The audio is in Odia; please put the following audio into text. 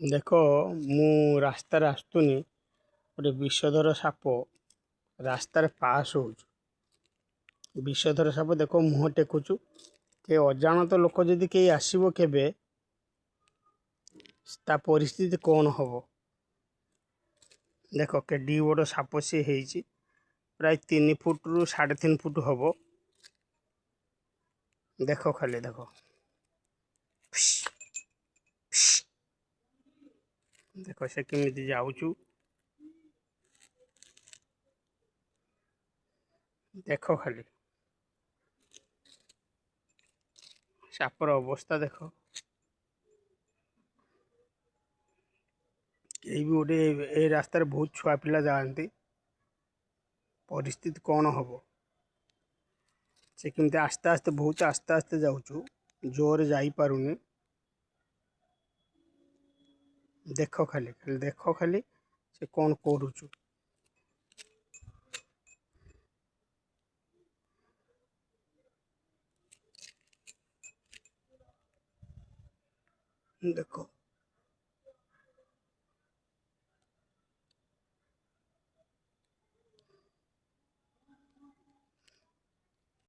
ଦେଖ ମୁଁ ରାସ୍ତାରେ ଆସୁନି, ଗୋଟେ ବିଷଧର ସାପ ରାସ୍ତାରେ ପାସ୍ ହଉଛି। ବିଷଧର ସାପ ଦେଖ ମୁହଁ ଟେକୁଛୁ। ଏ ଅଜାଣତ ଲୋକ ଯଦି କେହି ଆସିବ କେବେ, ତା ପରିସ୍ଥିତି କ'ଣ ହବ? ଦେଖ କେଡି ବଡ଼ ସାପ ସିଏ ହେଇଛି, ପ୍ରାୟ 3 ଫୁଟରୁ 3.5 ଫୁଟ ହବ। ଦେଖ ଖାଲି ଦେଖ, ଦେଖ ସେ କେମିତି ଯାଉଛୁ। ଦେଖ ଖାଲି ସାପର ଅବସ୍ଥା ଦେଖ। କେହି ବି ଗୋଟେ ଏ ରାସ୍ତାରେ ବହୁତ ଛୁଆ ପିଲା ଯାଆନ୍ତି, ପରିସ୍ଥିତି କ'ଣ ହବ? ସେ କେମିତି ଆସ୍ତେ ଆସ୍ତେ ବହୁତ ଆସ୍ତେ ଆସ୍ତେ ଯାଉଛୁ, ଜୋରରେ ଯାଇପାରୁନି। ଦେଖ ଖାଲି ଦେଖ ଖାଲି ସେ କ'ଣ କରୁଛୁ। ଦେଖ